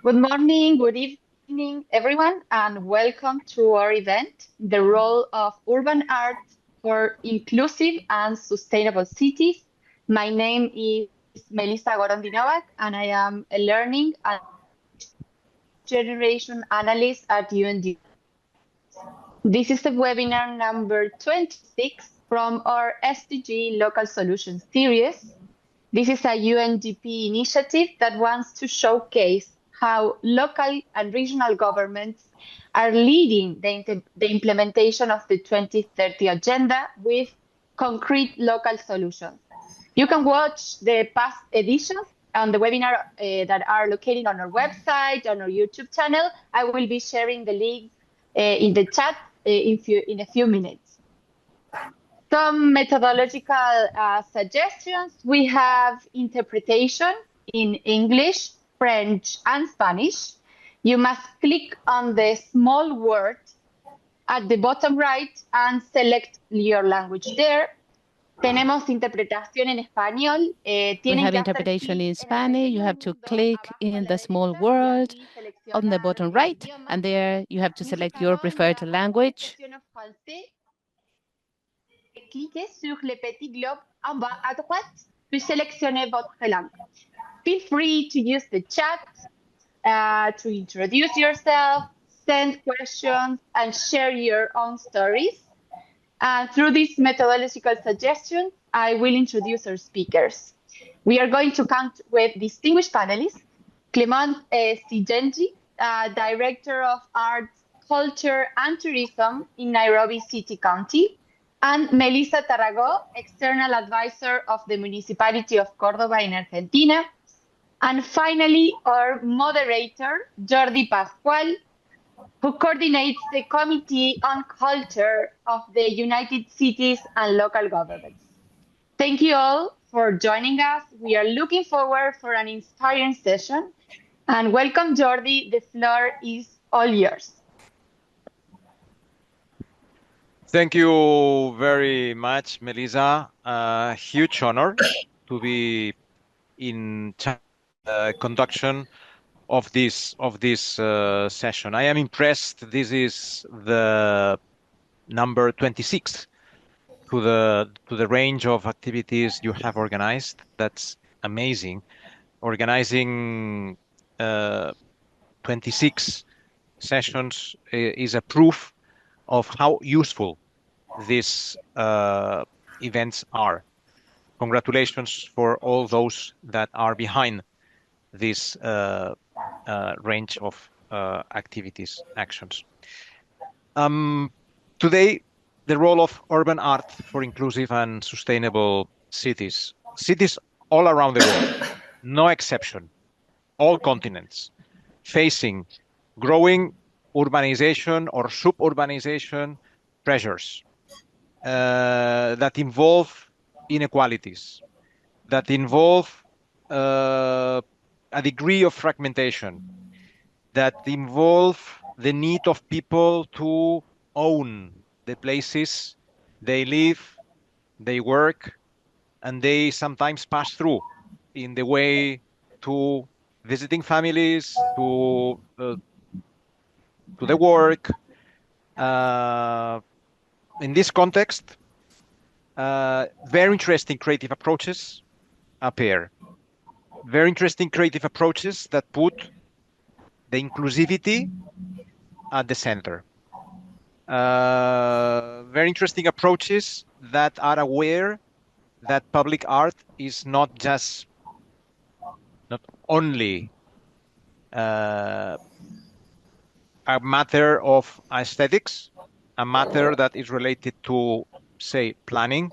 Good morning, good evening, everyone, and welcome to our event, The Role of Urban Art for Inclusive and Sustainable Cities. My name is Melissa Gorondinovac, and I am a Learning and Generation Analyst at UNDP. This is the webinar number 26 from our SDG Local Solutions series. This is a UNDP initiative that wants to showcase how local and regional governments are leading the implementation of the 2030 agenda with concrete local solutions. You can watch the past editions on the webinar that are located on our website, on our YouTube channel. I will be sharing the links in the chat in a few minutes. Some methodological suggestions. We have interpretation in English, French, and Spanish. You must click on the small word at the bottom right and select your language there. Tenemos interpretación en español. We Tienen have que hacer interpretation clic in en el Spanish. You pequeño have to mundo click abajo a in la the small derecha y world ahí on the seleccionar bottom el right, idioma. and there you have to Nous select your allons preferred avoir une language. session en français. Cliquez sur le petit globe en bas à droite, puis sélectionnez votre langue. Feel free to use the chat to introduce yourself, send questions, and share your own stories. And through these methodological suggestions, I will introduce our speakers. We are going to count with distinguished panelists, Clement Sijenji, Director of Arts, Culture and Tourism in Nairobi City County, and Melissa Tarragó, External Advisor of the Municipality of Córdoba in Argentina. And finally, our moderator, Jordi Pascual, who coordinates the Committee on Culture of the United Cities and Local Governments. Thank you all for joining us. We are looking forward for an inspiring session. And welcome, Jordi. The floor is all yours. Thank you very much, Melissa. A huge honor to be in conduction of this session. I am impressed. This is the number 26 to the range of activities you have organized. That's amazing. Organizing 26 sessions is a proof of how useful these events are. Congratulations for all those that are behind this range of activities, actions. Today, the role of urban art for inclusive and sustainable cities. Cities all around the world, no exception, all continents, facing growing urbanization or suburbanization pressures that involve inequalities, that involve a degree of fragmentation, that involve the need of people to own the places they live, they work, and they sometimes pass through in the way to visiting families, to the work. In this context, very interesting creative approaches appear. Very interesting creative approaches that put the inclusivity at the center. Very interesting approaches that are aware that public art is not only a matter of aesthetics, a matter that is related to, say, planning,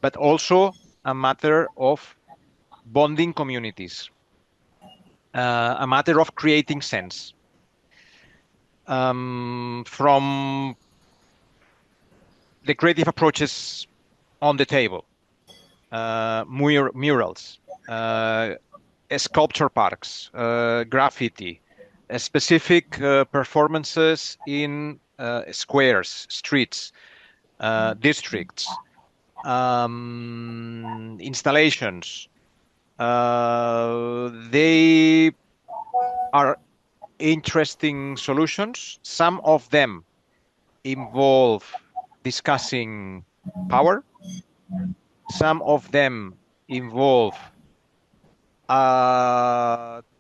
but also a matter of bonding communities, a matter of creating sense. From the creative approaches on the table, murals, sculpture parks, graffiti, specific performances in squares, streets, districts, installations. They are interesting solutions. Some of them involve discussing power. Some of them involve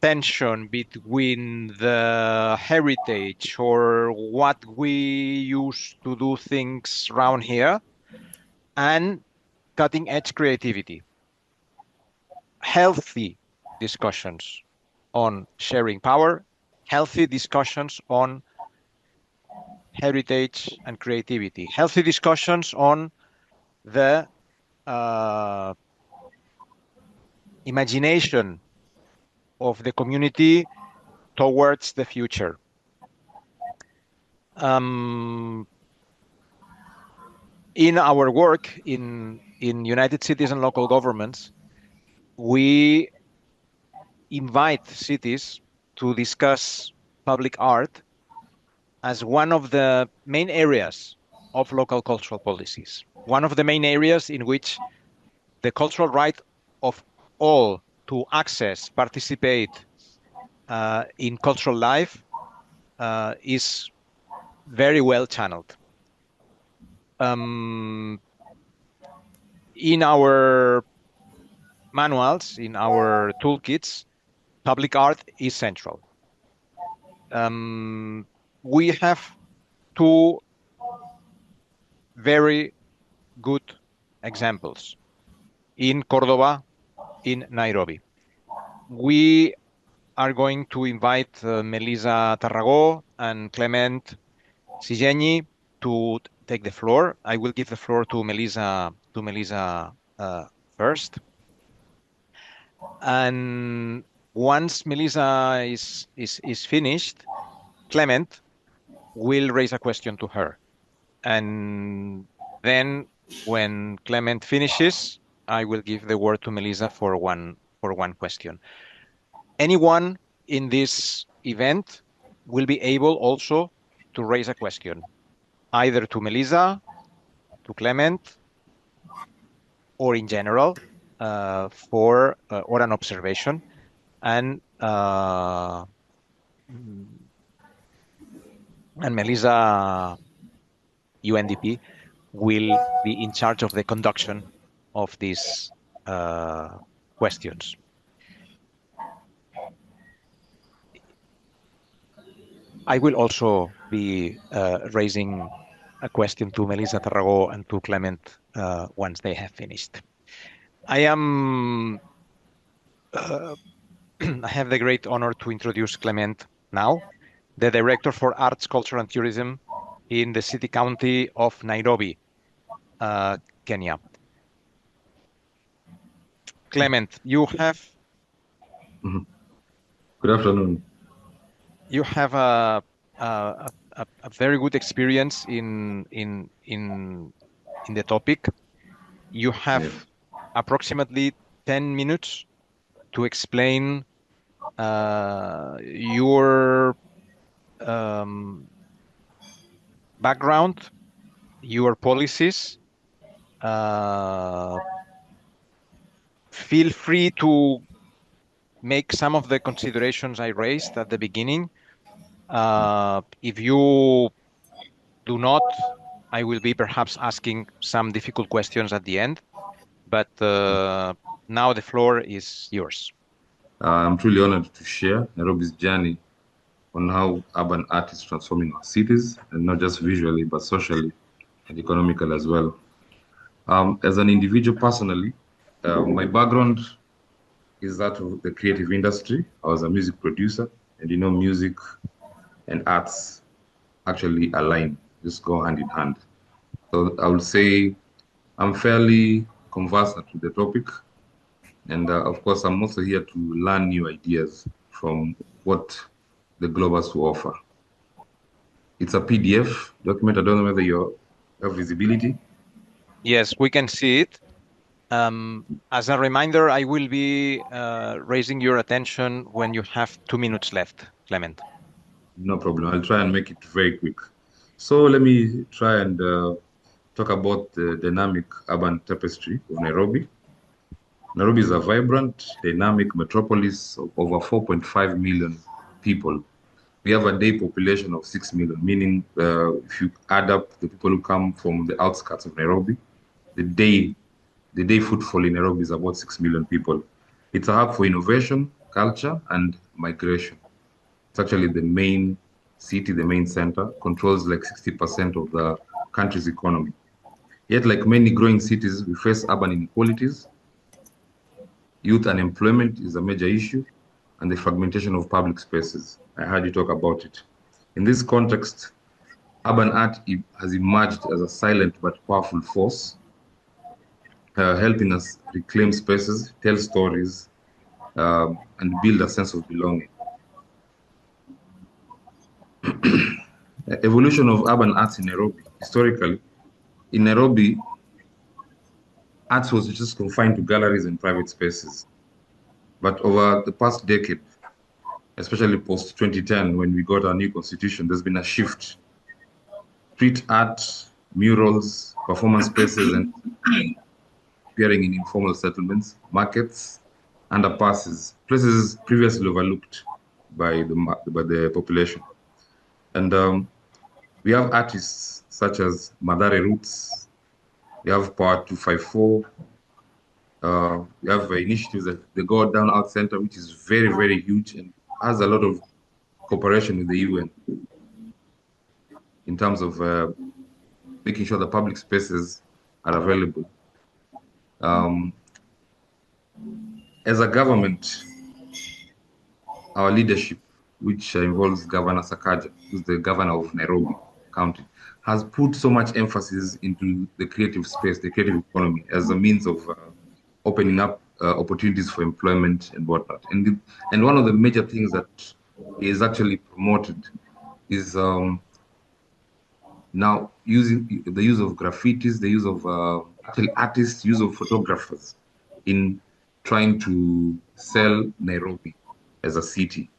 tension between the heritage or what we used to do things around here and cutting edge creativity. Healthy discussions on sharing power, healthy discussions on heritage and creativity, healthy discussions on the imagination of the community towards the future. In our work in United Cities and local governments, we invite cities to discuss public art as one of the main areas of local cultural policies, one of the main areas in which the cultural right of all to access, participate in cultural life is very well channeled. In our manuals, in our toolkits, public art is central. We have two very good examples in Cordoba, in Nairobi. We are going to invite Melissa Tarragó and Clement Sigeni to take the floor. I will give the floor to Melissa first. And once Melissa is finished, Clement will raise a question to her. And then when Clement finishes, I will give the word to Melissa for one question. Anyone in this event will be able also to raise a question, either to Melissa, to Clement, or in general, or an observation. And Melissa, UNDP, will be in charge of the conduction of these questions. I will also be raising a question to Melissa Tarragó and to Clement once they have finished. I have the great honor to introduce Clement now, the Director for Arts, Culture and Tourism in the City County of Nairobi, Kenya. Clement, you have... Good afternoon. You have a very good experience in the topic. You have approximately 10 minutes to explain your background, your policies. Feel free to make some of the considerations I raised at the beginning. If you do not, I will be perhaps asking some difficult questions at the end, but now the floor is yours. I'm truly honored to share Nairobi's journey on how urban art is transforming our cities, and not just visually, but socially and economically as well. As an individual personally, my background is that of the creative industry. I was a music producer, and music and arts actually align, just go hand in hand. So I would say I'm fairly conversant with the topic. And of course, I'm also here to learn new ideas from what the Globus will offer. It's a PDF document. I don't know whether you have visibility. Yes, we can see it. As a reminder, I will be raising your attention when you have 2 minutes left, Clement. No problem. I'll try and make it very quick. So let me try and talk about the dynamic urban tapestry of Nairobi. Nairobi is a vibrant, dynamic metropolis of over 4.5 million people, we have a day population of 6 million, meaning if you add up the people who come from the outskirts of Nairobi, the day footfall in Nairobi is about 6 million people. It's a hub for innovation, culture, and migration. It's actually the main city, the main center, controls like 60% of the country's economy. Yet, like many growing cities, we face urban inequalities. Youth unemployment is a major issue, and the fragmentation of public spaces. I heard you talk about it. In this context, urban art has emerged as a silent but powerful force, helping us reclaim spaces, tell stories, and build a sense of belonging. Evolution of urban arts in Nairobi. Historically, in Nairobi, arts was just confined to galleries and private spaces. But over the past decade, especially post-2010, when we got our new constitution, there's been a shift. Street art, murals, performance spaces, and appearing in informal settlements, markets, underpasses, places previously overlooked by the population. And we have artists such as Madare Roots, we have Power 254, we have initiatives like the Go Down Art Center, which is very, very huge and has a lot of cooperation with the UN in terms of making sure the public spaces are available. As a government, our leadership, which involves Governor Sakaja, who's the governor of Nairobi County, has put so much emphasis into the creative space, the creative economy, as a means of opening up opportunities for employment and whatnot. And one of the major things that is actually promoted is now using the use of graffitis, the use of actually artists, use of photographers in trying to sell Nairobi as a city.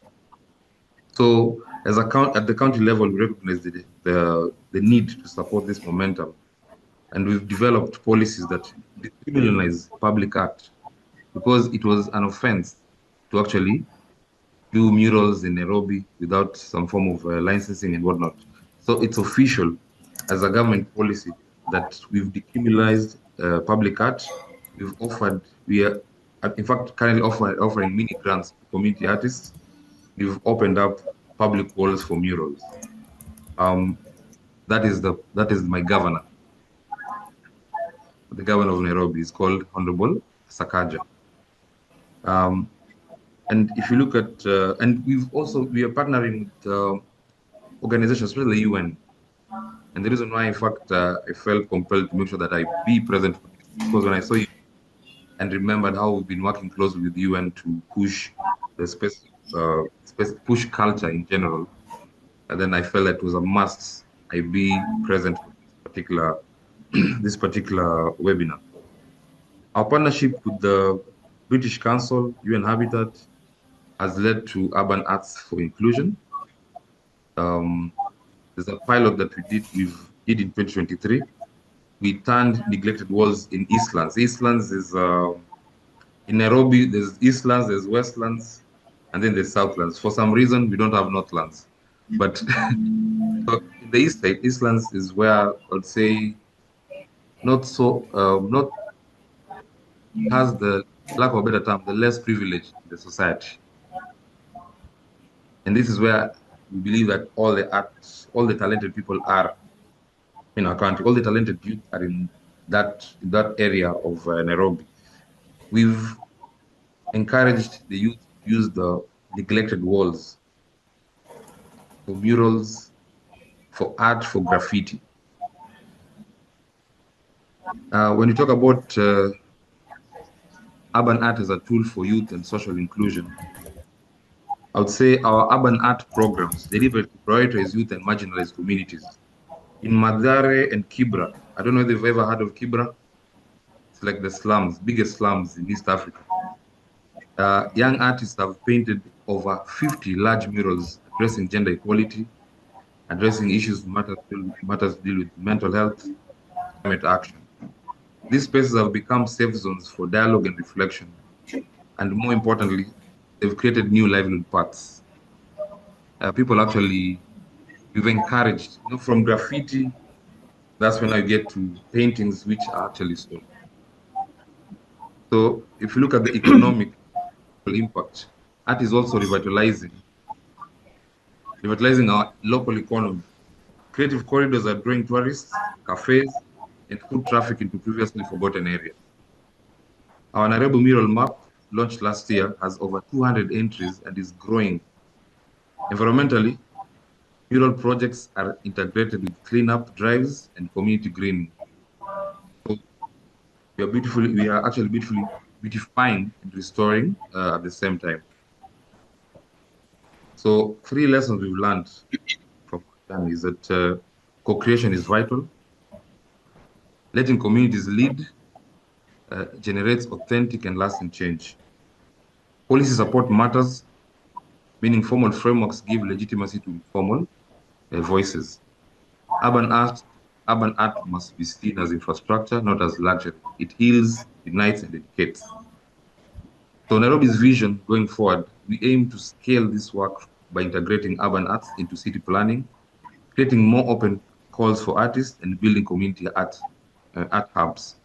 So as at the county level, we recognize the need to support this momentum. And we've developed policies that decriminalize public art, because it was an offense to actually do murals in Nairobi without some form of licensing and whatnot. So it's official as a government policy that we've decriminalized public art. We are in fact currently offering mini grants to community artists. We've opened up public walls for murals. That is my governor. The governor of Nairobi is called Honorable Sakaja. And if you look at, and we are partnering with organizations, especially the UN. And the reason why, in fact, I felt compelled to make sure that I be present, because when I saw you and remembered how we've been working closely with the UN to push the space, push culture in general, and then I felt that it was a must I be present for this particular webinar. Our partnership with the British Council, UN Habitat, has led to Urban Arts for Inclusion. There's a pilot that we did in 2023. We turned neglected walls in Eastlands. Eastlands is in Nairobi. There's Eastlands, there's Westlands, and then there's Southlands. For some reason, we don't have Northlands. But in the East side, Eastlands is where I'd say has the lack of a better term, the less privileged in the society. And this is where we believe that all the talented people are in our country. All the talented youth are in that area of Nairobi. We've encouraged the youth to use the neglected walls for murals, for art, for graffiti. When you talk about urban art as a tool for youth and social inclusion, I would say our urban art programs deliberately prioritize youth and marginalized communities. In Madare and Kibra, I don't know if they've ever heard of Kibra. It's like the slums, biggest slums in East Africa. Young artists have painted over 50 large murals addressing gender equality, addressing issues matters to deal with mental health, climate action. These spaces have become safe zones for dialogue and reflection. And more importantly, they've created new livelihood paths. people actually, we've encouraged, from graffiti, that's when I get to paintings which are actually sold. So if you look at the economic impact, art is also revitalizing our local economy. Creative corridors are drawing tourists, cafes, and food traffic into previously forgotten areas. Our Nairobi mural map, launched last year, has over 200 entries and is growing. Environmentally, mural projects are integrated with cleanup drives and community greening. So we are actually beautifying and restoring at the same time. So 3 lessons we've learned from Ghana is that co-creation is vital. Letting communities lead generates authentic and lasting change. Policy support matters, meaning formal frameworks give legitimacy to informal voices. Urban art, urban art must be seen as infrastructure, not as luxury. It heals, unites, and educates. So Nairobi's vision going forward, we aim to scale this work by integrating urban arts into city planning, creating more open calls for artists, and building community art hubs.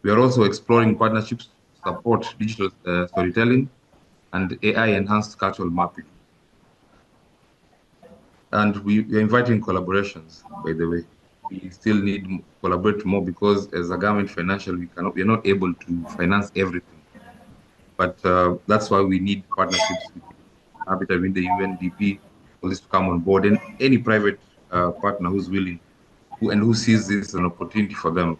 We are also exploring partnerships to support digital storytelling and AI-enhanced cultural mapping. And we are inviting collaborations, by the way. We still need to collaborate more because as a government financially, we are not able to finance everything. But that's why we need partnerships with Habitat, with the UNDP, for this to come on board, and any private partner who's willing who sees this as an opportunity for them.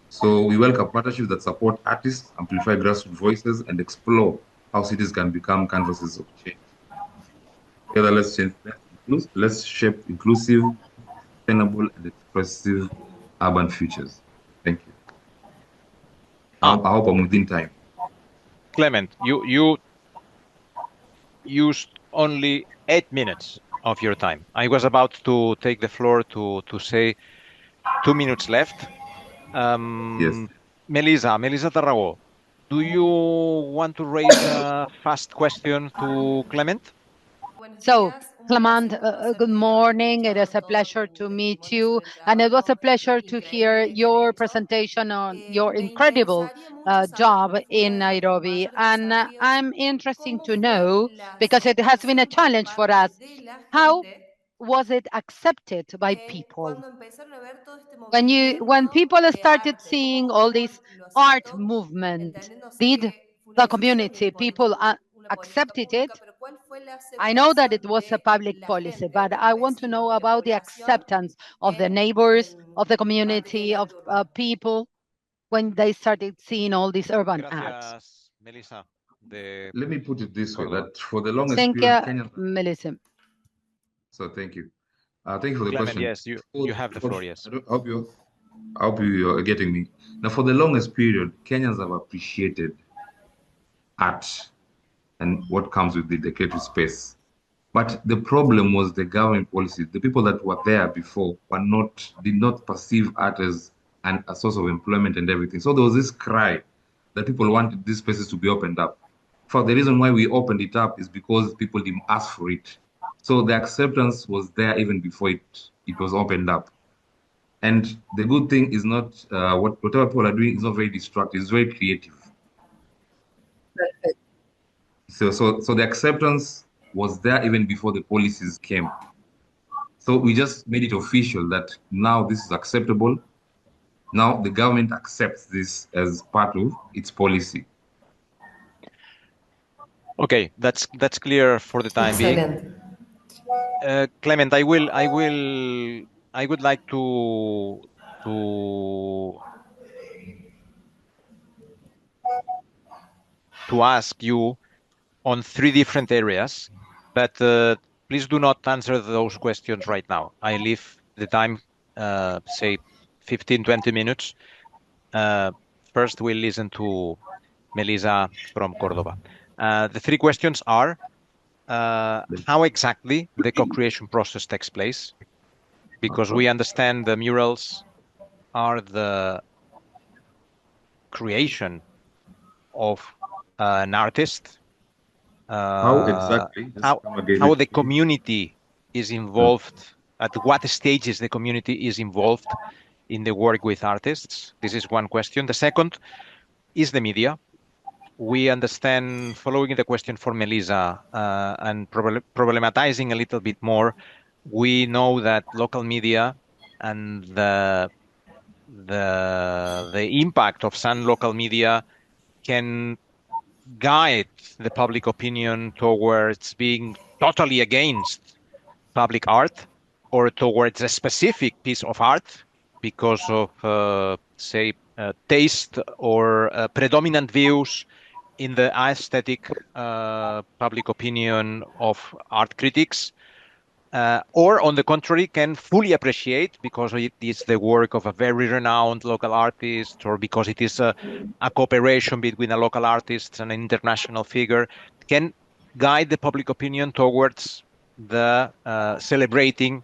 So we welcome partnerships that support artists, amplify grassroots voices, and explore how cities can become canvases of change. Together, let's shape inclusive, sustainable, and expressive urban futures. Thank you. I hope I'm within time. Clement, you used only 8 minutes of your time. I was about to take the floor to say 2 minutes left. Yes. Melissa Tarrago, do you want to raise a fast question to Clement? So, Clement, good morning. It is a pleasure to meet you. And it was a pleasure to hear your presentation on your incredible job in Nairobi. And I'm interested to know, because it has been a challenge for us, how was it accepted by people? When people started seeing all this art movement, did the community, people accepted it? I know that it was a public policy, but I want to know about the acceptance of the neighbors, of the community, of people when they started seeing all these urban ads. Melissa. Let me put it this way: that for the longest Thank period, you, Kenyans. Melissa. So thank you. Thank you for the Clement, question. yes, you have the floor. Yes. I hope you are getting me. Now, for the longest period, Kenyans have appreciated art and what comes with the creative space. But the problem was the government policy. The people that were there before did not perceive art as a source of employment and everything. So there was this cry that people wanted these spaces to be opened up. In fact, the reason why we opened it up is because people didn't ask for it. So the acceptance was there even before it was opened up. And the good thing is not whatever people are doing is not very destructive. It's very creative. So the acceptance was there even before the policies came. So we just made it official that now this is acceptable. Now the government accepts this as part of its policy. Okay, that's clear for the time being. Clement, I would like to ask you on 3 different areas, but please do not answer those questions right now. I leave the time, say 15, 20 minutes. First, we'll listen to Melissa from Cordoba. The 3 questions are, how exactly the co-creation process takes place? Because we understand the murals are the creation of an artist, How exactly? Just how come again, the please. community is involved, at what stages the community is involved in the work with artists. This is one question. The second is the media. We understand, following the question for Melissa, and problematizing a little bit more, we know that local media and the impact of some local media can guide the public opinion towards being totally against public art or towards a specific piece of art because of, say, taste or predominant views in the aesthetic public opinion of art critics. Or on the contrary, can fully appreciate because it is the work of a very renowned local artist, or because it is a cooperation between a local artist and an international figure, can guide the public opinion towards the celebrating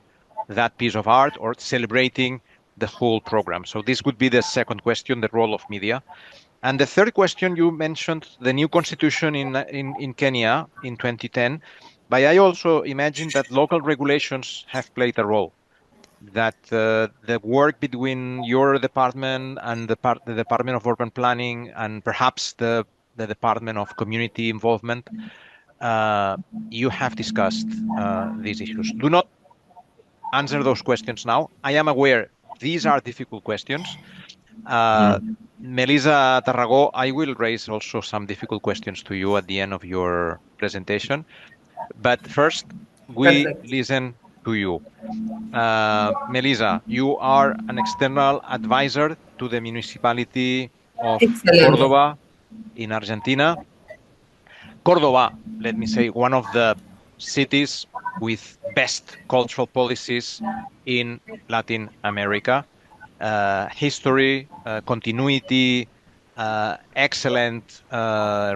that piece of art or celebrating the whole program. So this would be the second question, the role of media. And the third question, you mentioned the new constitution in Kenya in 2010, but I also imagine that local regulations have played a role, that the work between your department and the Department of Urban Planning and perhaps the Department of Community Involvement, you have discussed these issues. Do not answer those questions now. I am aware these are difficult questions. Melissa Tarragó, I will raise also some difficult questions to you at the end of your presentation. But first, we Perfect. listen to you. Melissa, you are an external advisor to the municipality of Excelente. Córdoba in Argentina. Córdoba, let me say, one of the cities with best cultural policies in Latin America. History, continuity, excellent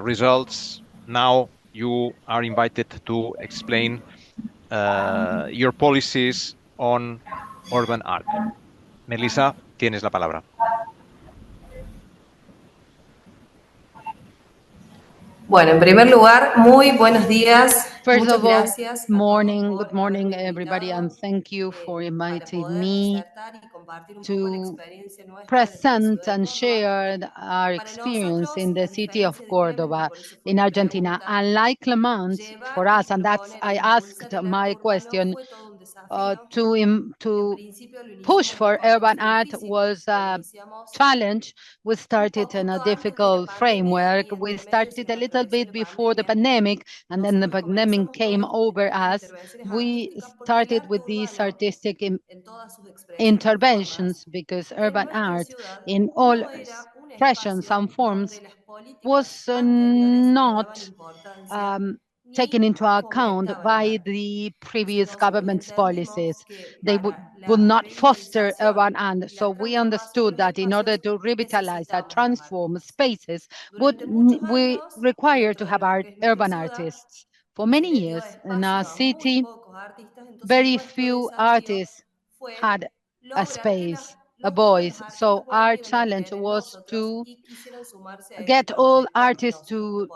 results. Now you are invited to explain your policies on urban art. Melissa, tienes la palabra. Bueno, en primer lugar, muy buenos días. First Muchas of all, gracias. good morning, everybody, and thank you for inviting me to present and share our experience in the city of Cordoba in Argentina. Unlike Clement, for us, and that's I asked my question to push for urban art was a challenge. We started in a difficult framework. We started a little bit before the pandemic, and then the pandemic came over us. We started with these artistic interventions because urban art in all expressions and forms was not taken into account by the previous government's policies. They would not foster urban art. So we understood that in order to revitalize and transform spaces, we require to have urban artists. For many years in our city, very few artists had a space, a voice. So our challenge was to get all artists to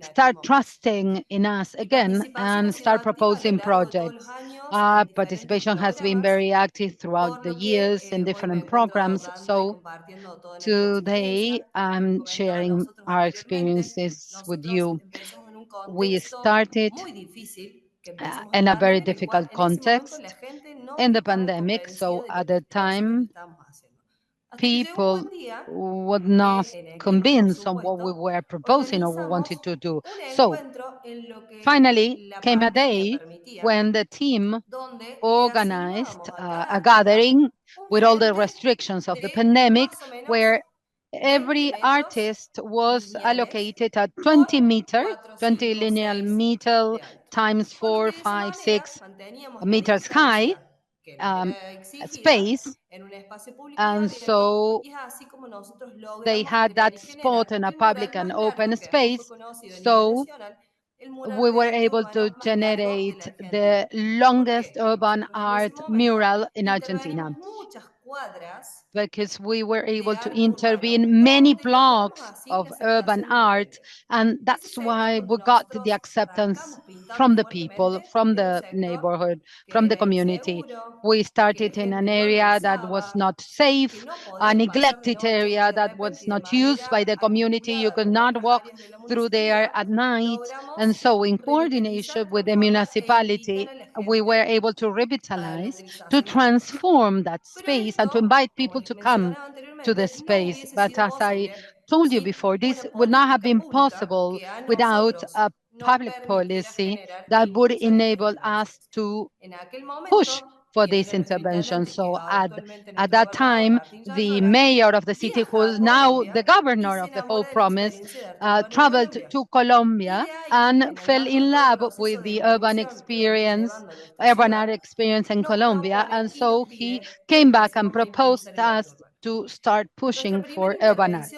start trusting in us again and start proposing projects. Our participation has been very active throughout the years in different programs. So today I'm sharing our experiences with you. We started in a very difficult context in the pandemic. So at the time, people were not convinced on what we were proposing or we wanted to do. So finally came a day when the team organized a gathering with all the restrictions of the pandemic, where every artist was allocated a 20 linear meter times 4, 5, 6 meters high space. And so they had that spot in a public and open space. So we were able to generate the longest urban art mural in Argentina. because we were able to intervene many blocks of urban art, and that's why we got the acceptance from the people, from the neighborhood, from the community. We started in an area that was not safe, a neglected area that was not used by the community. You could not walk through there at night. And so in coordination with the municipality, we were able to revitalize, to transform that space and to invite people to come to the space. But as I told you before, this would not have been possible without a public policy that would enable us to push for this intervention. So at that time, the mayor of the city, who is now the governor of the whole province, traveled to Colombia and fell in love with the urban art experience in Colombia. And so he came back and proposed us to start pushing for urban art.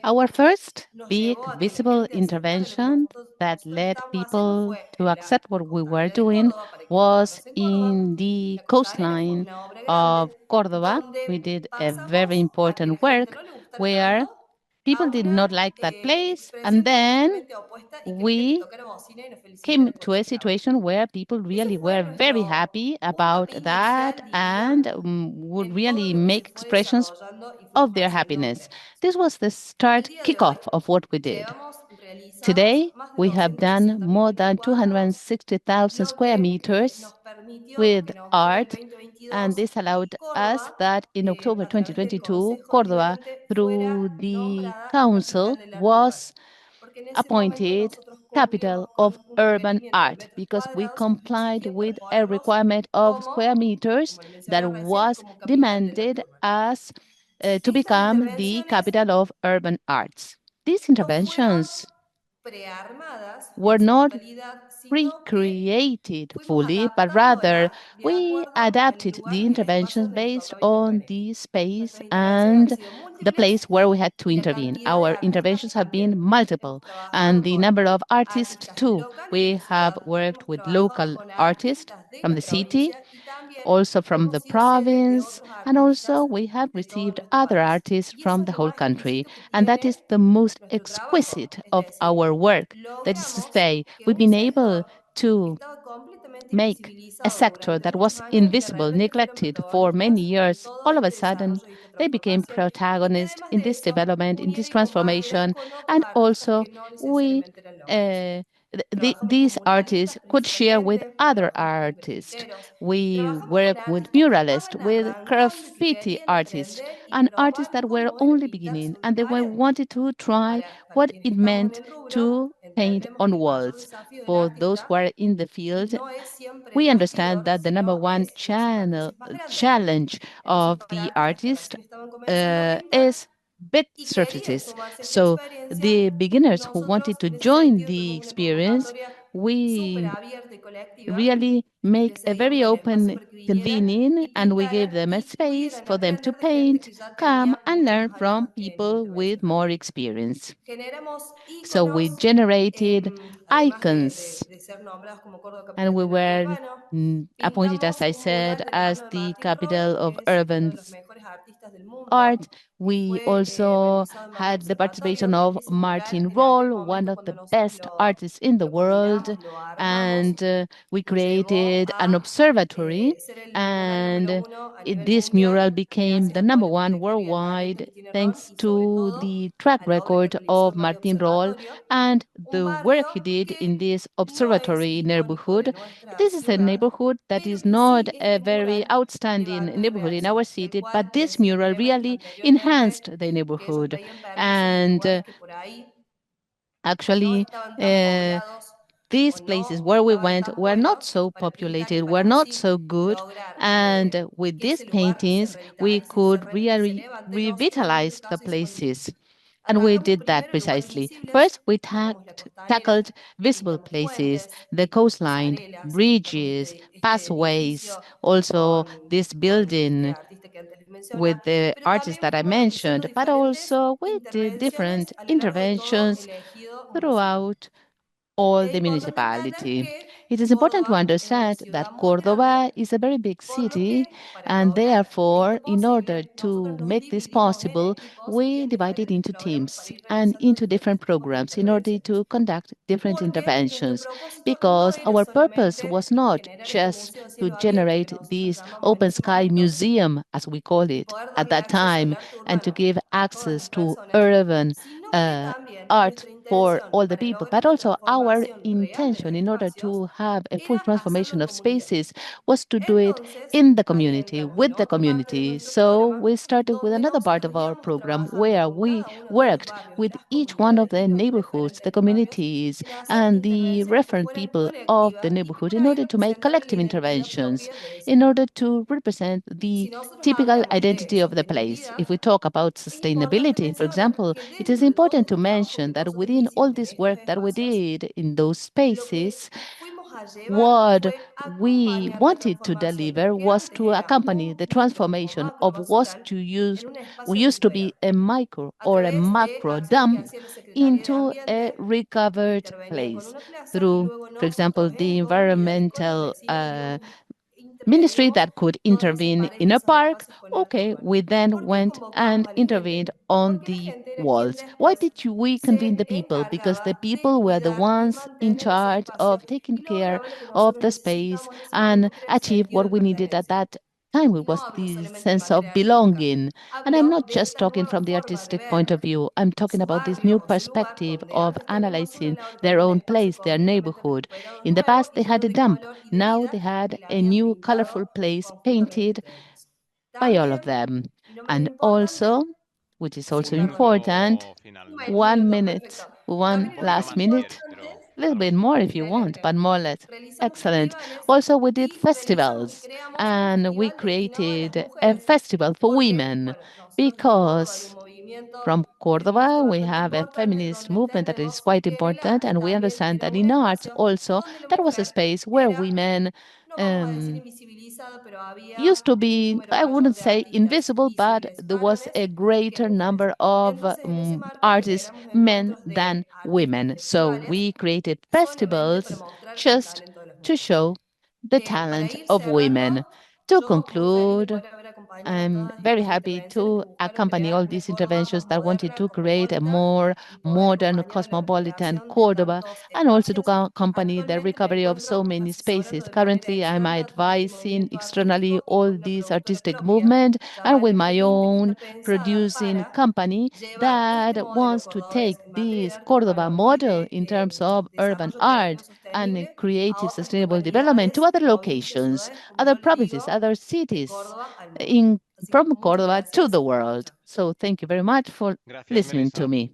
Our first big visible intervention that led people to accept what we were doing was in the coastline of Cordoba. We did a very important work where people did not like that place, and then we came to a situation where people really were very happy about that and would really make expressions of their happiness. This was the start kickoff of what we did. Today, we have done more than 260,000 square meters with art, and this allowed us that in October 2022, Cordoba, through the council, was appointed capital of urban art because we complied with a requirement of square meters that was demanded as to become the capital of urban arts. These interventions were not recreated fully, but rather we adapted the interventions based on the space and the place where we had to intervene. Our interventions have been multiple, and the number of artists too. We have worked with local artists from the city, also from the province, and also we have received other artists from the whole country. And that is the most exquisite of our work. That is to say, we've been able to make a sector that was invisible, neglected for many years. All of a sudden, they became protagonists in this development, in this transformation, and also we these artists could share with other artists. We work with muralists, with graffiti artists, and artists that were only beginning, and they wanted to try what it meant to paint on walls. For those who are in the field, we understand that the number one challenge of the artist is bed surfaces. So the beginners who wanted to join the experience, we really make a very open convening, and we give them a space for them to paint, come and learn from people with more experience. So we generated icons, and we were appointed, as I said, as the capital of urban art. We also had the participation of Martin Roll, one of the best artists in the world, and we created an observatory, and this mural became the number one worldwide thanks to the track record of Martin Roll and the work he did in this observatory neighborhood. This is a neighborhood that is not a very outstanding neighborhood in our city, but this mural really enhanced the neighborhood. And actually, these places where we went were not so populated, were not so good. And with these paintings, we could really revitalize the places. And we did that precisely. First, we tackled visible places, the coastline, bridges, pathways, also this building with the artists that I mentioned, but also we did different interventions throughout all the municipality. It is important to understand that Córdoba is a very big city, and therefore, in order to make this possible, we divided into teams and into different programs in order to conduct different interventions, because our purpose was not just to generate this open sky museum, as we call it at that time, and to give access to urban uh, art for all the people, but also our intention in order to have a full transformation of spaces was to do it in the community, with the community. So we started with another part of our program where we worked with each one of the neighborhoods, the communities, and the referent people of the neighborhood in order to make collective interventions, in order to represent the typical identity of the place. If we talk about sustainability, for example, it is important to mention that within all this work that we did in those spaces, what we wanted to deliver was to accompany the transformation of what used to be a micro or a macro dump into a recovered place through, for example, the environmental ministry that could intervene in a park. Okay, we then went and intervened on the walls. Why did we convene the people? Because the people were the ones in charge of taking care of the space and achieve what we needed at that time. It was the sense of belonging. And I'm not just talking from the artistic point of view. I'm talking about this new perspective of analyzing their own place, their neighborhood. In the past, they had a dump. Now they had a new colorful place painted by all of them. And also, which is also important, 1 minute, one last minute, a little bit more if you want, but more or less. Excellent. Also, we did festivals and we created a festival for women because from Córdoba, we have a feminist movement that is quite important, and we understand that in arts also, that was a space where women used to be, I wouldn't say invisible, but there was a greater number of artists, men than women. So we created festivals just to show the talent of women. To conclude, I'm very happy to accompany all these interventions that wanted to create a more modern, cosmopolitan Cordoba, and also to accompany the recovery of so many spaces. Currently, I'm advising externally all this artistic movement and with my own producing company that wants to take this Cordoba model in terms of urban art and creative sustainable development to other locations, other provinces, other cities in from Córdoba to the world. So thank you very much for listening to me.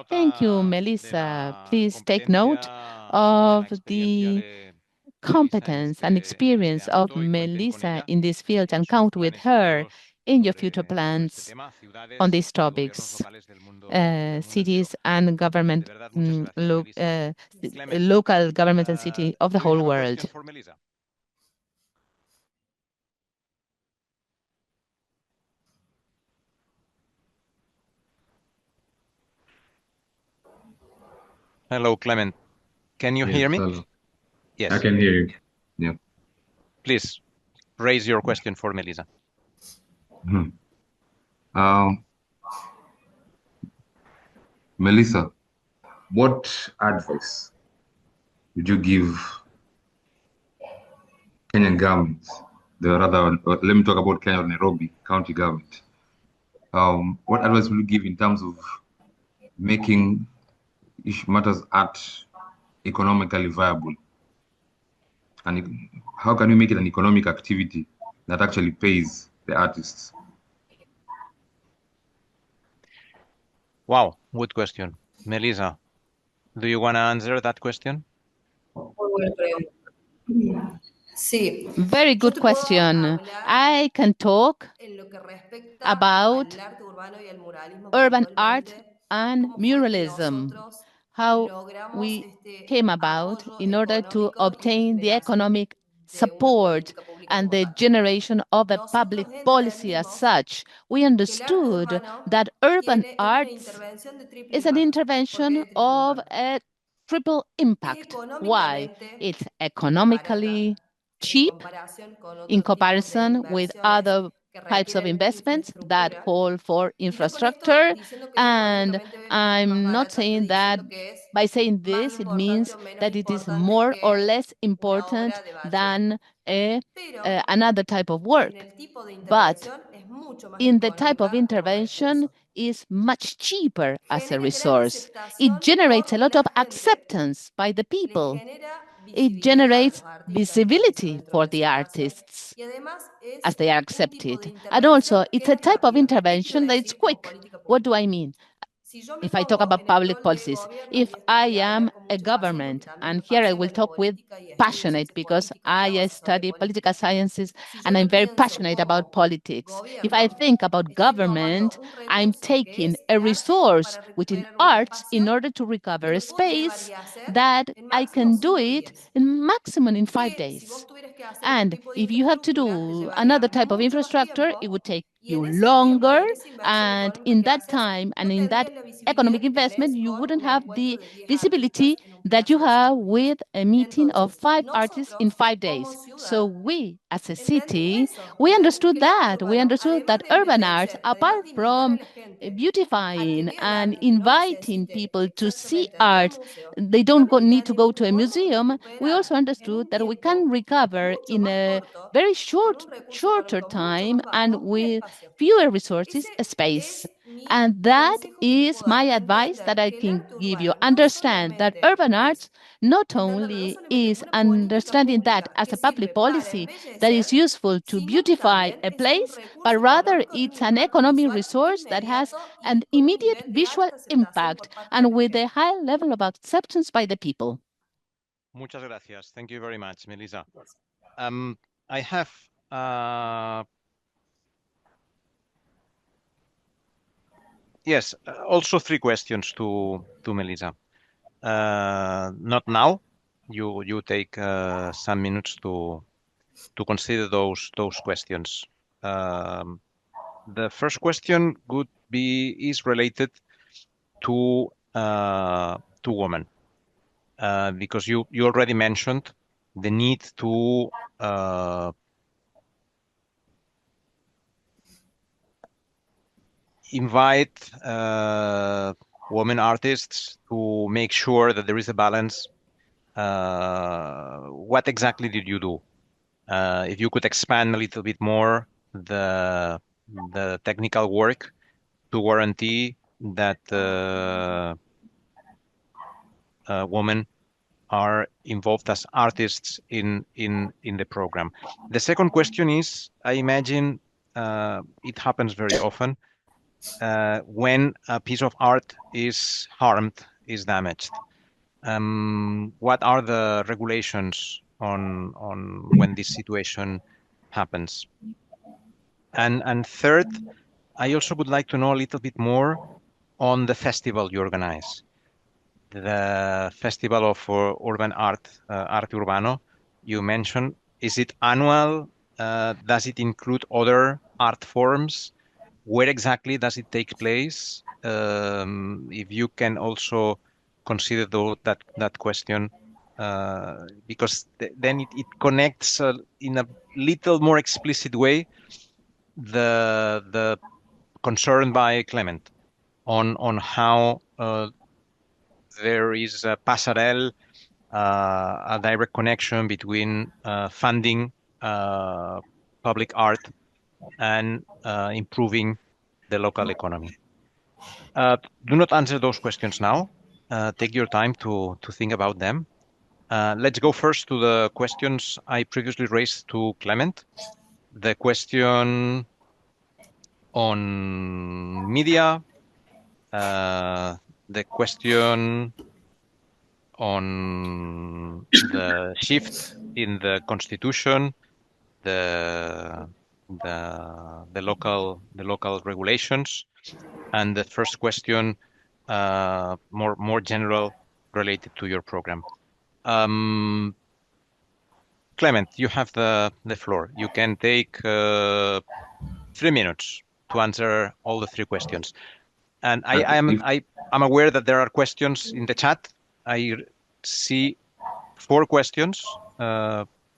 Thank you, Melissa. Please take note of the competence and experience of Melissa in this field and count with her in your future plans on these topics, cities and government, local government and city of the whole world. Hello, Clement. Can you hear me? Hello. Yes. I can hear you. Yeah. Please raise your question for Melissa. Melissa, what advice would you give Kenyan government? Let me talk about Kenya Nairobi County government. What advice will you give in terms of making matters art economically viable? And how can you make it an economic activity that actually pays the artists? Wow, good question. Melissa, do you want to answer that question? Sí. Very good question. I can talk about urban art and muralism, how we came about in order to obtain the economic support and the generation of a public policy as such. We understood that urban arts is an intervention of a triple impact. Why? It's economically cheap in comparison with other types of investments that call for infrastructure. And I'm not saying that by saying this, it means that it is more or less important than another type of work. But in the type of intervention is much cheaper as a resource. It generates a lot of acceptance by the people. It generates visibility for the artists as they are accepted. And also, it's a type of intervention that is quick. What do I mean? If I talk about public policies, if I am a government, and here I will talk with passionate because I study political sciences and I'm very passionate about politics. If I think about government, I'm taking a resource within arts in order to recover a space that I can do it in maximum in 5 days. And if you have to do another type of infrastructure, it would take you longer. And in that time and in that economic investment, you wouldn't have the visibility that you have with a meeting of 5 artists in 5 days. So we, as a city, we understood that. We understood that urban arts, apart from beautifying and inviting people to see art, they don't need to go to a museum. We also understood that we can recover in a very shorter time and with fewer resources a space. And that is my advice that I can give you. Understand that urban arts not only is understanding that as a public policy that is useful to beautify a place, but rather it's an economic resource that has an immediate visual impact and with a high level of acceptance by the people. Muchas gracias. Thank you very much, Melissa. I have yes, also 3 questions to Melissa. Not now. You take some minutes to consider those questions. The first question is related to women, because you already mentioned the need to invite women artists to make sure that there is a balance. What exactly did you do? If you could expand a little bit more the technical work to guarantee that women are involved as artists in the program. The second question is, I imagine it happens very often when a piece of art is harmed, is damaged. What are the regulations on when this situation happens? And third, I also would like to know a little bit more on the festival you organize, the Festival of Urban Art, Arte Urbano. You mentioned, is it annual? Does it include other art forms? Where exactly does it take place? If you can also consider that question, because then it connects in a little more explicit way the concern by Clement on how there is a passerelle, a direct connection between funding public art and improving the local economy. Do not answer those questions now. Take your time to think about them. Let's go first to the questions I previously raised to Clement. The question on media, the question on the shift in the constitution, the local regulations, and the first question more general related to your program. Clement, you have the floor. You can take 3 minutes to answer all the 3 questions. And I'm aware that there are questions in the chat. I see 4 questions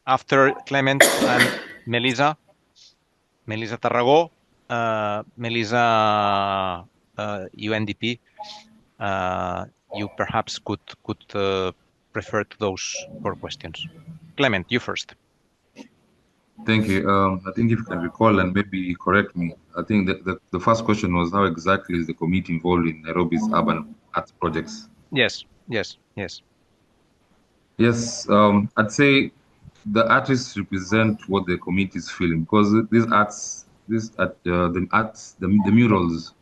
after Clement and Melissa Tarragó, Melissa UNDP. You perhaps could refer to those 4 questions. Clement, you first. Thank you. I think if you can recall and maybe correct me, I think that the first question was how exactly is the committee involved in Nairobi's urban arts projects? Yes. Yes, I'd say the artists represent what the committee is feeling, because the murals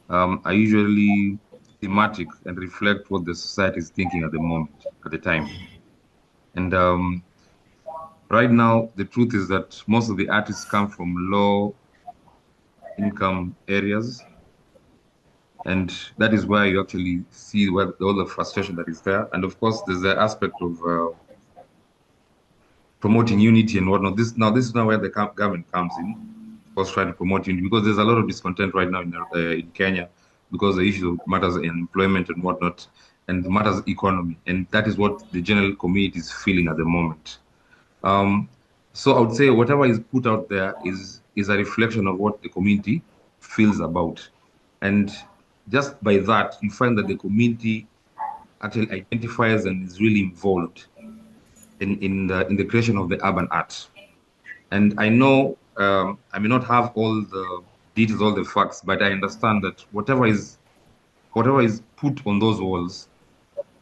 are usually thematic and reflect what the society is thinking at the time. And right now, the truth is that most of the artists come from low-income areas, and that is where you actually see all the frustration that is there. And of course, there's the aspect of promoting unity and whatnot. This is now where the government comes in, of course, trying to promote unity, because there's a lot of discontent right now in Kenya, because the issue of matters in employment and whatnot, and matters economy, and that is what the general community is feeling at the moment. So I would say whatever is put out there is a reflection of what the community feels about, and just by that, you find that the community actually identifies and is really involved in the creation of the urban art. And I know I may not have all the details, all the facts, but I understand that whatever is put on those walls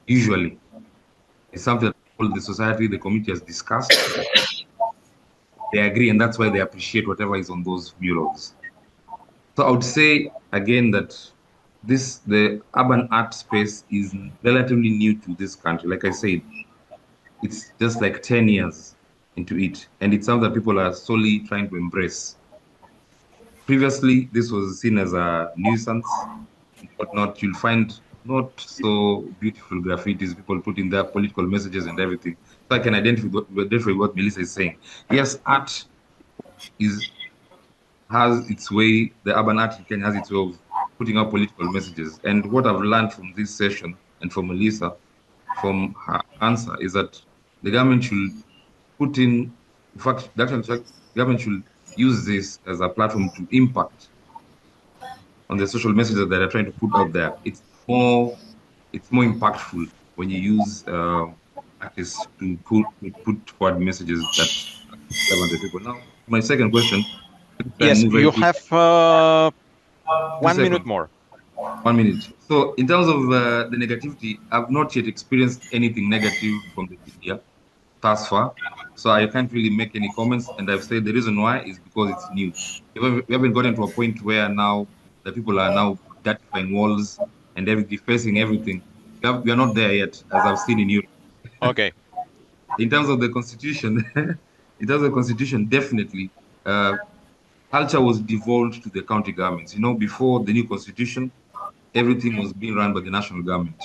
usually is something that the society, the community has discussed. They agree, and that's why they appreciate whatever is on those murals. So I would say again that the urban art space is relatively new to this country. Like I said, it's just like 10 years into it, and it's something that people are slowly trying to embrace. Previously, this was seen as a nuisance and whatnot. You'll find not so beautiful graffitis, people putting their political messages and everything. So I can identify what Melissa is saying. Yes, art has its way, the urban art in Kenya has its way of putting out political messages. And what I've learned from this session and from Melissa, from her answer, is that the government should put in fact, the government should use this as a platform to impact on the social messages that they're trying to put out there. It's more impactful when you use artists to put forward messages that serve the people. Now, my second question. Yes, you have 1 minute more. 1 minute. So, in terms of the negativity, I've not yet experienced anything negative from the media thus far. So I can't really make any comments, and I've said the reason why is because it's new. We haven't gotten to a point where now the people are now identifying walls and defacing everything we are not there yet, as I've seen in Europe. Okay. In terms of the constitution, definitely, culture was devolved to the county governments. Before the new constitution, everything was being run by the national government.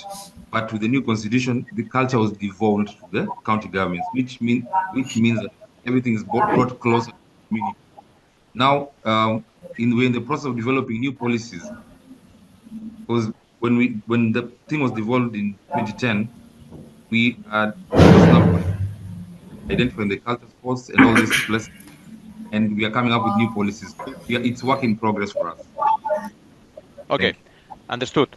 But with the new constitution, the culture was devolved to the county governments, which means that everything is brought closer to the community. Now, we're in the process of developing new policies, because when the thing was devolved in 2010, we had just now identifying the culture spots and all these places, and we are coming up with new policies. It's work in progress for us. Okay, understood.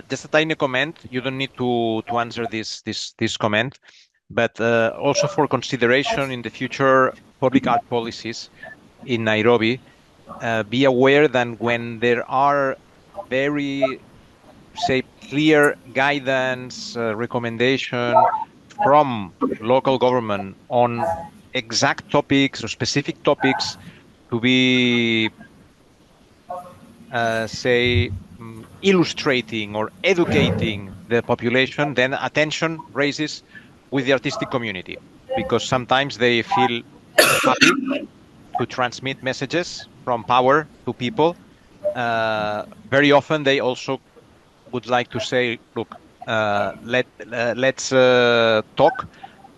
Just a tiny comment. You don't need to answer this comment, but also for consideration in the future public art policies in Nairobi, be aware that when there are very, say, clear guidance, recommendation from local government on exact topics or specific topics to be, say, illustrating or educating the population, then attention raises with the artistic community, because sometimes they feel happy to transmit messages from power to people. Very often they also would like to say, look, let's talk.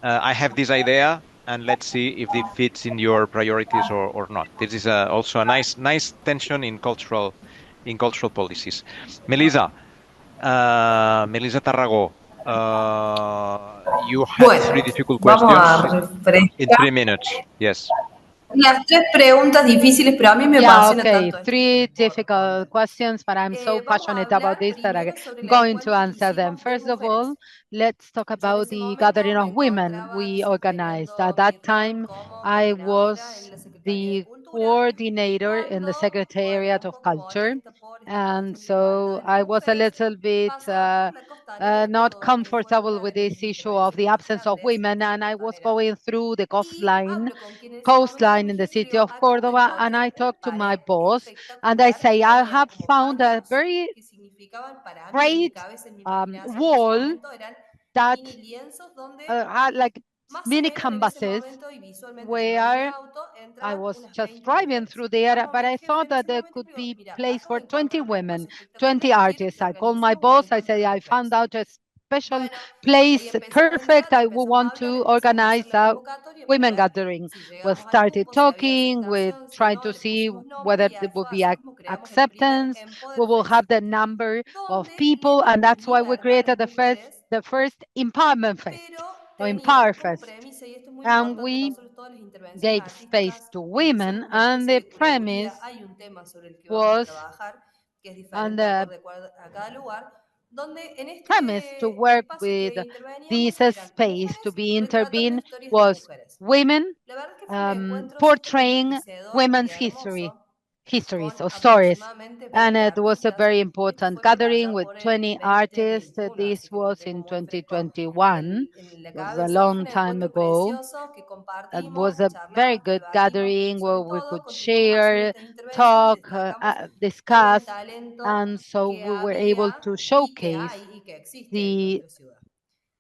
I have this idea, and let's see if it fits in your priorities or not. This is also a nice tension in cultural policies. Melissa Tarragó, you had Bueno, three difficult vamos a questions in refrescar 3 minutes. Yes. las tres preguntas difíciles, pero a mí me Yeah, apasiona okay. tanto esto que Three les puedo difficult responder. questions, but I'm so Vamos a passionate about hablar this that I'm primero sobre el going to encuentro que answer them. hicimos de First of mujeres. all, let's talk Yo en about ese the momento gathering me of women encontraba we organized. At desempeñando that mi rol time, como I coordinadora en was la Secretaría de the Cultura coordinator in the cuando, Secretariat un of poco Culture. molesta por esta And cuestión de igualdad so de las I was a mujeres, little bit pasó por la costalera de not todo lo que fue comfortable una de with las this islas issue of the paradisíacas absence más of grandes women. de la And I was costanera. going through the Y coastline hablo con quien en ese momento coastline era in mi the city jefe, of a quien le Córdoba, and encontré I un talked to my pared boss, and I espectacular say, que I tenía have como found a paneles very que significaban para mí en mi great cabeza, en mi imaginación, en ese wall momento eran that mini lienzos donde had like más o mini menos en ese canvases momento y visualmente yo en mi where auto I entran was unas just 20 driving mujeres. through Y there, llamo a but mi I jefe thought en that ese there momento y could le digo, be mira, place acabo for de 20 encontrar una women, cosa espectacular 20 y quiero artists. que I called my organicemos un boss. I encuentro said, de I found mujeres. out a special Bueno, ahí place empezó buen día, perfect. I would empezamos a want hablar, to empezamos a hacer organize la a convocatoria para women ver gathering. si We llegamos al started cupo, si había talking, we aceptación, si tried no, to le see pusimos nombre whether y there ahí would fue be así como creamos el primer acceptance. We Empoder will Fest, have the number of donde people, le and dimos that's why we libertad a las created mujeres, the first Empowerment Fest pero or teniendo Empower como Fest. premisa, y esto es muy And importante, we nosotros todas las intervenciones gave space artísticas to inician women, una and especie the de premise curaduría, hay un tema sobre el que vamos a was trabajar, que es on diferente the acorde a cada lugar, donde en premise to este work espacio with que this interveníamos eran space to mujeres be retratando intervened historias de was mujeres. women La verdad es que fue un encuentro súper portraying enriquecedor y women's hermoso, histories con or stories. aproximadamente And 20 it was a artistas. very Esto important fue por gathering allá with por el 20 artists. 2021, This así que lo was tengo in muy fresco 2021. en la It was a cabeza. Fue long un time encuentro ago. precioso que It compartimos, was a very charlamos, good debatimos, pero gathering where sobre we todo could continuamos haciendo share, estas intervenciones y talk, destacamos todo el discuss, talento and so que we were able había to y que showcase hay y que existe en the nuestra ciudad.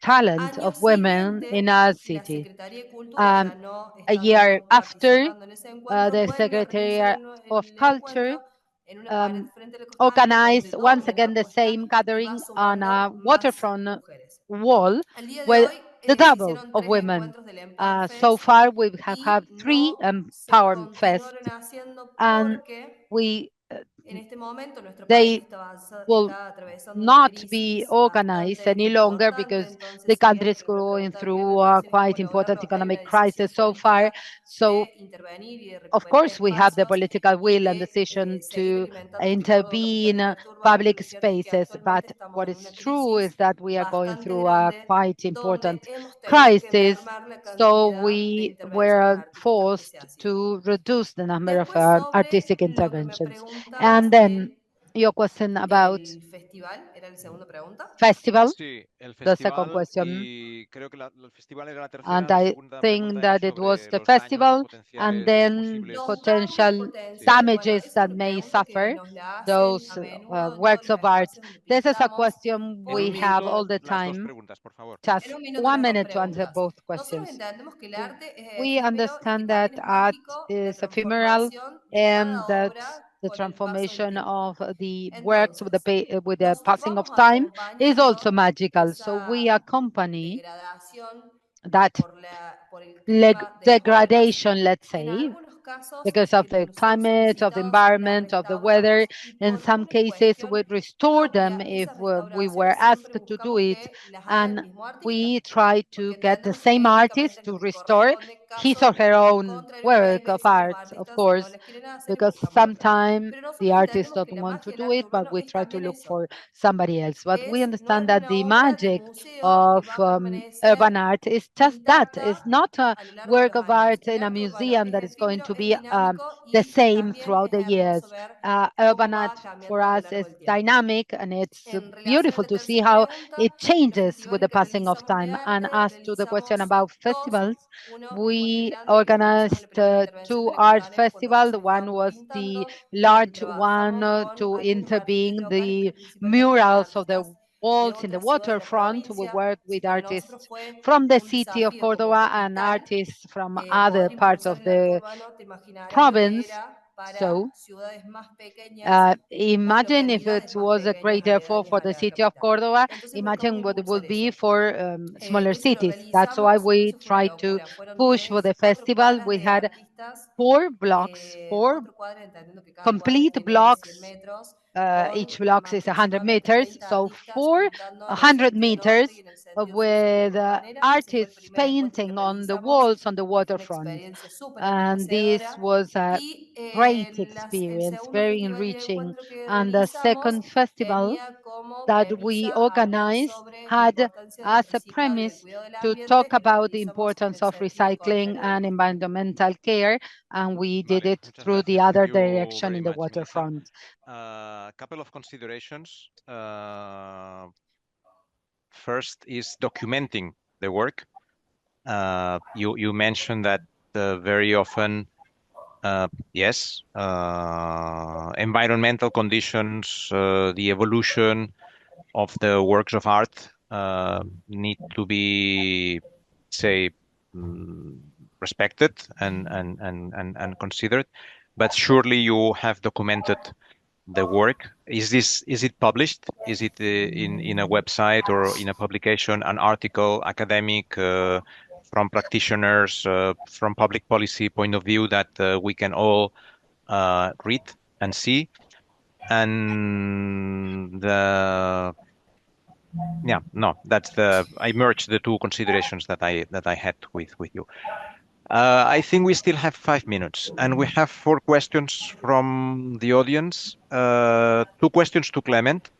talent Año of women in siguiente, our la city. Secretaría de Cultura, ya no A estando year yo after, participando en ese encuentro, the vuelve a realizar Secretariat of el Culture encuentro en una pared um, frente a la costanera donde organized once doble again la the apuesta same y va gathering on a sumando más waterfront mujeres. wall Al día de with hoy the se double hicieron of 3 women. encuentros del Empower So Fest far, we have had y 3 no se Empowerment Fest, continuaron haciendo and porque we en este momento nuestro país they will está atravesando una not be crisis organized bastante any longer importante, because the entonces si country bien is lo que me going preguntaba Miguel through a recién es quite cómo important lograrlo, hay una economic decisión crisis so far. política So de intervenir y de of recuperar course, we have the espacios political y will and de decision seguir to alimentando este juego intervene capitalista turba. public Lo cierto es que spaces, actualmente but estamos what en is una true is crisis that we are going bastante through a grande quite donde important hemos tenido que crisis. mermar la So cantidad de we intervenciones were artísticas que se forced hacían. to reduce the number of Después sobre artistic lo que me interventions. preguntabas And then de your question about El festival era la segunda pregunta. festival, Sí, el the second festival, question. y creo que el festival era la tercera. And La I segunda think pregunta that era it was sobre the los daños festival and potenciales then posibles. Los potential daños potenciales. damages Bueno, esa es that una may pregunta que suffer nos la hacen those a menudo en works todos of los art. espacios donde This is a pintamos. question En we un have all minuto, the las dos time. preguntas, por favor. Just En un minuto 1 las dos minute to answer preguntas. both Nosotros questions. entendemos que el arte es We efímero y que understand también that es art mágico, la is ephemeral transformación de and cada that obra the con el paso del transformation tiempo. of the works with Entonces, with the nosotros passing of vamos time is also acompañando magical. So we esa accompany degradación that por el clima de las obras, degradation, let's en say, algunos casos because of the incluso son climate, of the solicitados, environment, las of the weather. restauramos y In por some una cases, we cuestión restore them propia, if esas we were restauraciones asked siempre to do buscamos it, que las haga el and mismo artista, we try to porque get the entendemos same que artist éticamente to lo que restore corresponde en his or caso her own contrario por ahí work of veces los art, of artistas no course, les quieren hacer y because buscamos otras. sometimes Pero the nosotros artists entendemos don't que la want to magia del do arte it, but urbano we es try to también look eso. for somebody else. But we No understand es that una the obra de magic museo of que va a permanecer urban art is just that. It's intacta not a a lo largo de work los of años. art El in a arte urbano museum that es is going efímero, to es be dinámico the y same también throughout es the years. hermoso ver Urban cómo art va cambiando for a lo us largo is del tiempo. dynamic, and it's En relación a beautiful la to see tercera how pregunta, it los changes with festivales the que passing of realizamos de time. And arte, as to the question realizamos about dos. festivals, Uno en Puente we Grande, que comenzamos en la organized primera intervención two que le art contaré cuando festivals. recién One estábamos was the pintando, y large one trabajamos con to algunos interbeing artistas locales, the pero principalmente con murals of the artistas de walls in the otras ciudades de la waterfront. We provincia. worked with Para nosotros artists fue from the un city of desafío como Córdoba and capital artists from poder other parts impulsar of el arte the urbano. Te imaginarás lo que province. era para So ciudades más pequeñas o imagine if localidades it más was a pequeñas great effort aledañas for a the la city of capital. Córdoba. Entonces Imagine buscamos what it would impulsar be eso. for smaller Entonces lo cities. That's why realizamos y we eso fue una tried to locura. Fueron push for the 4 festival. cuadras We de had artistas, 4 blocks, 4 4 cuadras, entendiendo que cada cuadra complete tiene menos de 100 blocks. metros, Each con block is 100 aproximadamente meters, 30 so artistas pintando en el 400 sentido norte y meters en el sentido sur sobre la with costanera. Ese fue el artists primer encuentro que painting on the realizamos walls on the y fue una waterfront. experiencia súper And this enriquecedora. was a Y great el experience, segundo very festival y enriching. encuentro que And the realizamos second festival tenía como that we premisa hablar organized sobre la had importancia del as a reciclado y el premise cuidado del to ambiente talk y lo about the realizamos en importance el of sentido recycling contrario del and mismo. environmental care, and we did Vale, it muchas through the gracias. other Thank you direction very in the much, Melissa. waterfront. A couple of considerations. First is documenting the work. You mentioned that very often, yes, environmental conditions, the evolution of the works of art need to be, say, respected and considered. But surely you have documented the work. Is it published? Is it in a website or in a publication, an article, academic, from practitioners, from public policy point of view that we can all read and see? And yeah, no, I merged the two considerations that I had with you. I think we still have 5 minutes, and we have 4 questions from the audience. 2 questions to Clement.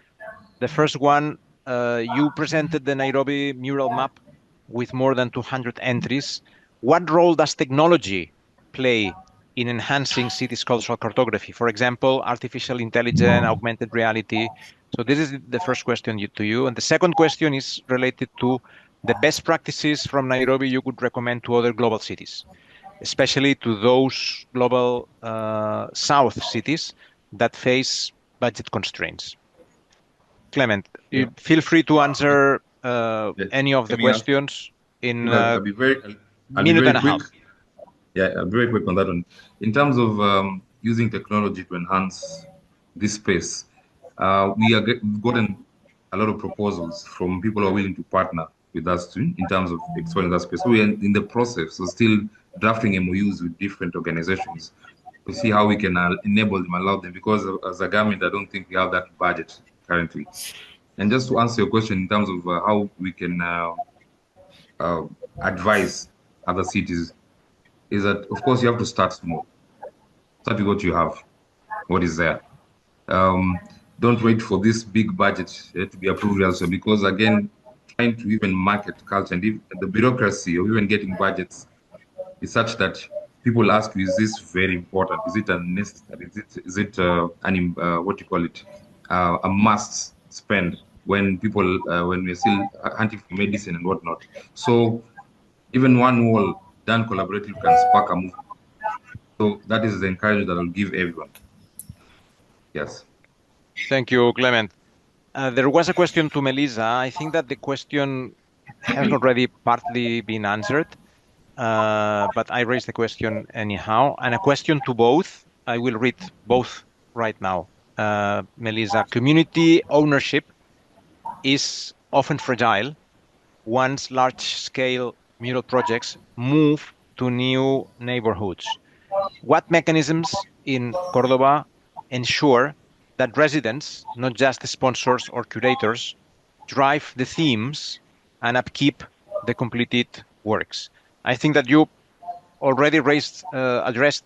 The first one, you presented the Nairobi mural map with more than 200 entries. What role does technology play in enhancing cities' cultural cartography? For example, artificial intelligence, augmented reality. So this is the first question to you. And the second question is related to the best practices from Nairobi you could recommend to other global cities, especially to those global south cities that face budget constraints. Clement, feel free to answer any of the questions in I'll be very minute and a quick. half. Yeah, I'll be very quick on that one. In terms of using technology to enhance this space, we've gotten a lot of proposals from people who are willing to partner with us too, in terms of exploring that space. So we're in the process of still drafting MOUs with different organizations to see how we can enable them, allow them, because as a government, I don't think we have that budget currently. And just to answer your question in terms of how we can advise other cities, is that, of course, you have to start small. Start with what you have, what is there. Don't wait for this big budget to be approved elsewhere, because, again, trying to even market culture and the bureaucracy of even getting budgets is such that people ask you, is this very important? Is it unnecessary? Is it what do you call it? a must spend when people when we're still hunting for medicine and whatnot. So even one wall done collaboratively can spark a movement. So that is the encouragement that I'll give everyone. Yes. Thank you, Clement. There was a question to Melissa. I think that the question has already partly been answered, but I raised the question anyhow. And a question to both. I will read both right now. Melissa, community ownership is often fragile once large-scale mural projects move to new neighborhoods. What mechanisms in Cordoba ensure that residents, not just the sponsors or curators, drive the themes and upkeep the completed works? I think that you already addressed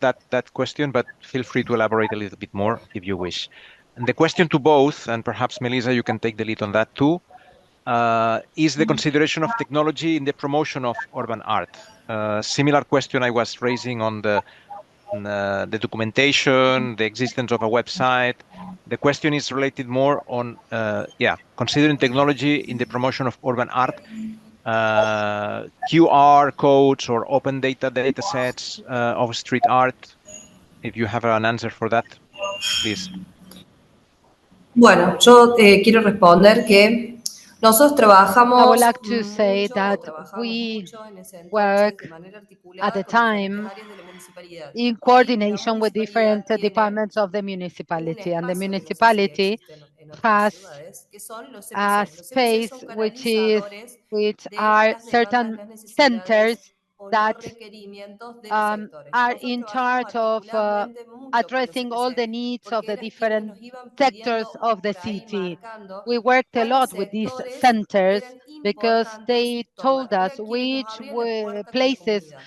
that question, but feel free to elaborate a little bit more if you wish. And the question to both, and perhaps Melissa, you can take the lead on that too, is the consideration of technology in the promotion of urban art. Similar question I was raising on the documentation, the existence of a website. The question is related more on, considering technology in the promotion of urban art, QR codes or open data sets of street art. If you have an answer for that, please. Bueno, yo quiero responder que nosotros trabajamos I would like to mucho, say that trabajamos we mucho en ese entonces work de manera at articulada the con diferentes time áreas de la municipalidad. in Y la coordination with municipalidad different tiene departments of the un municipality, and the espacio que no sé si municipality existe en otras has ciudades, que son los a CPC. Los CPC son space canalizadores which de are las demandas, certain las necesidades centers o los that requerimientos de los sectores. are Nosotros in trabajamos charge of articuladamente mucho con los addressing all the CPC needs of porque the eran quienes different nos iban sectors pidiendo of the por ahí city. marcando We worked a cuáles lot with these sectores centers eran because importantes they tomar. told us Eran quienes nos which abrían la puerta con la places comunidad.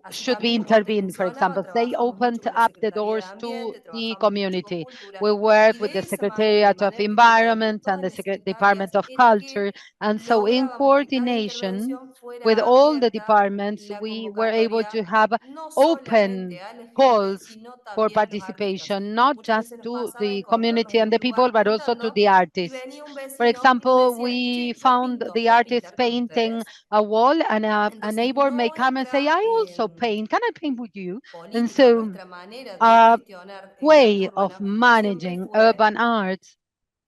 Así should be también como te intervened. For mencionaba, example, they trabajamos mucho opened con la up the Secretaría de doors to Ambiente, the trabajamos mucho con community. Cultura. We work Y with de the esa manera, de Secretariat of manera articulada entre Environment todas and the las secretarias, Department of era Culture. que And so in lográbamos que cada coordination intervención with fuera all the abierta departments, la we were able to convocatoria have no open solamente a la gente, calls sino for también a los artistas. participation, not Muchas just veces nos to pasaba the encontrarnos community en and un the people, lugar but also to pintando the y artists. venía un For vecino y nos example, decía, we che, yo found pinto, the ¿puedo artist pintar con painting ustedes? a wall, and a Entonces, neighbor may come and say, nuestra I also paint. Can I paint with you? And política, so nuestra manera de our gestionar el arte way of urbano siempre managing fue urban arts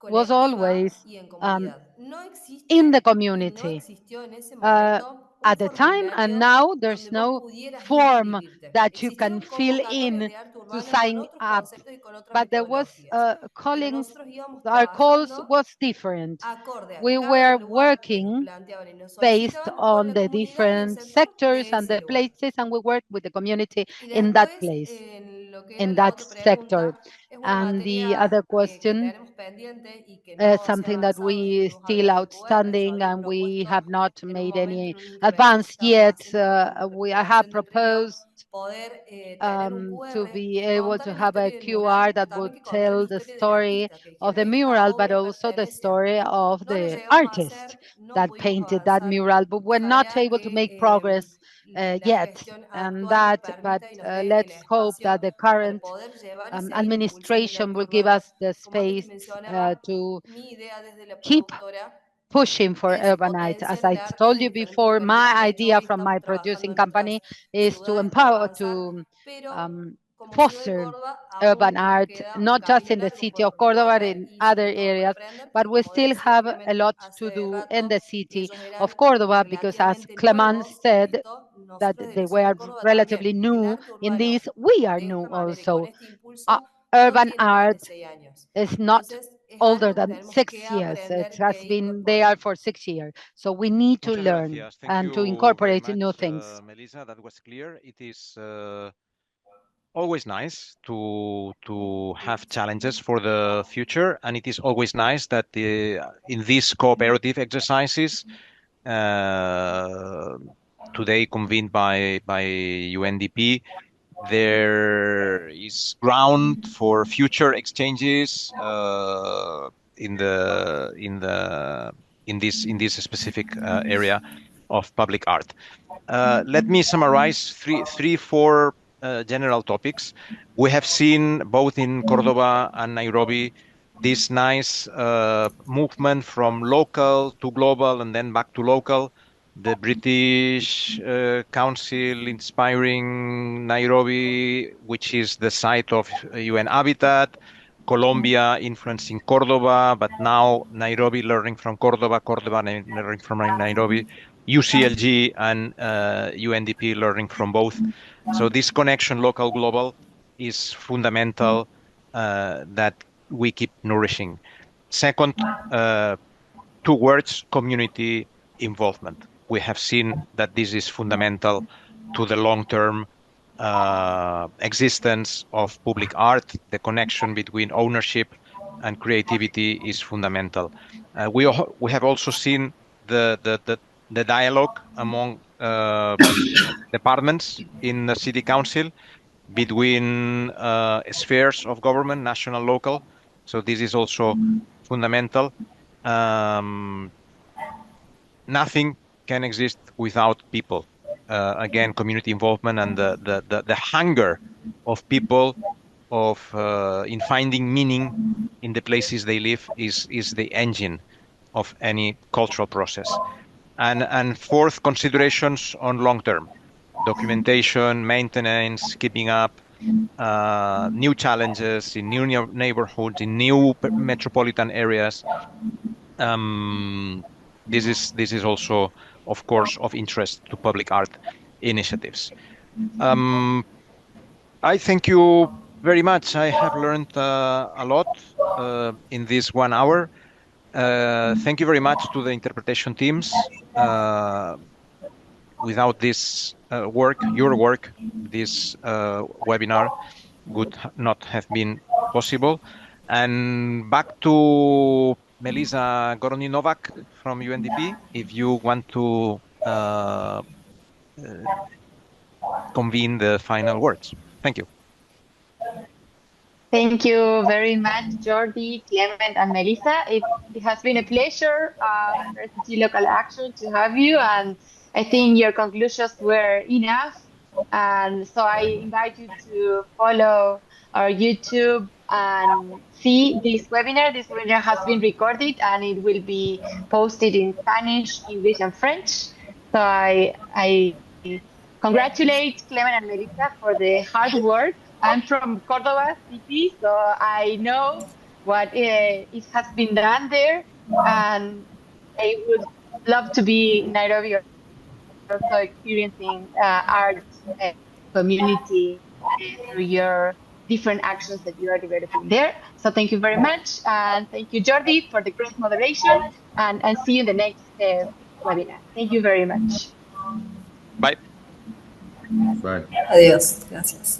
was colectiva always y en um, comunidad. No in the existe y no community. existió en ese Uh, momento un at the time, and formulario now there's donde vos no pudieras form inscribirte. that you can Existieron fill convocatorias in de arte to urbano con sign otros up, conceptos y con otras but there was metodologías. Pero callings. nosotros íbamos Our calls trabajando was different. acorde a We cada were lugar que nos working planteaban y nos based solicitaban con on la the comunidad y el different sector sectors de and ese the lugar. places, and we work with the community Y in that después, place, en lo que era in la that otra sector. pregunta, es una And the materia other que question, tenemos pendiente y que no se ha something that avanzado, we estuvimos still hablando con gobierno, yo outstanding, había and we propuesto have not en un made momento any en una intervención que advance estábamos yet. haciendo con I have Recuperación del Río, proposed poder tener un to QR be que able to contara la have a historia del mural, QR pero that would también que contara la tell the historia del story artista, que of dijera, the esta mural, but obra also the pertenece a. story of No lo the llegamos a artist hacer, no that pudimos painted that avanzar. mural, but we're not Ojalá able to make que progress la yet. gestión And actual nos but permita y nos dé el let's hope espacio that the para current poder llevar y seguir impulsando el administration arte will give urbano. us the Como antes te space mencionaba, to mi idea desde la keep productora pushing for es urbanite. As potenciar el I arte told desde you diferentes before, my localidades. De hecho, idea hoy from my estamos trabajando producing en otras company is to ciudades para empower, avanzar, to pero como ciudad de foster Córdoba urban aún nos art, queda un not just camino in the largo city por of Cordoba, but recorrer in y other sobre todo por areas. aprender, But porque we como still decía have a Clemente lot to hace do in rato, the y city ellos eran of Cordoba, because as relativamente Clement nuevos en said, esto, that nosotros de they la ciudad were de Córdoba relatively también. El new arte in urbano this. We are de new esta manera y con also. este impulso no Urban tiene más de art 6 años. is not Entonces, es older algo que than tenemos 6 que years. It aprender has que been there incorporar. for 6 years. So we need to Muchas learn gracias. Thank and to you very incorporate much, new things. Melissa. That was clear. It is always nice to have challenges for the future, and it is always nice that in these cooperative exercises today convened by UNDP, there is ground for future exchanges in this specific area of public art. Let me summarize four general topics. We have seen both in Cordoba and Nairobi this nice movement from local to global and then back to local. The British Council inspiring Nairobi, which is the site of UN Habitat, Colombia influencing Cordoba, but now Nairobi learning from Cordoba, Cordoba learning from Nairobi, UCLG and UNDP learning from both. So this connection, local, global, is fundamental that we keep nourishing. Second, 2 words, community involvement. We have seen that this is fundamental to the long-term existence of public art. The connection between ownership and creativity is fundamental. We have also seen the dialogue among departments in the city council between spheres of government, national, local. So this is also fundamental. Nothing can exist without people. Again, community involvement and the hunger of people in finding meaning in the places they live is the engine of any cultural process. And fourth, considerations on long term. Documentation, maintenance, keeping up, new challenges in new neighborhoods, in new metropolitan areas. This is also, of course, of interest to public art initiatives. I thank you very much. I have learned a lot in this 1 hour. Thank you very much to the interpretation teams. Without this your work, this webinar would not have been possible. And back to Melissa Goroni-Novak from UNDP, if you want to convene the final words. Thank you. Thank you very much, Jordi, Clement, and Melissa. It has been a pleasure, Refugee Local Action, to have you, and I think your conclusions were enough. And so I invite you to follow our YouTube and see this webinar. This webinar has been recorded and it will be posted in Spanish, English, and French. So I congratulate Clement and Melissa for the hard work. I'm from Cordoba City, so I know what it has been done there, and I would love to be in Nairobi also experiencing art community through your different actions that you are developing there. So thank you very much, and thank you, Jordi, for the great moderation, and see you in the next webinar. Thank you very much. Bye. Bye. Adiós. Gracias.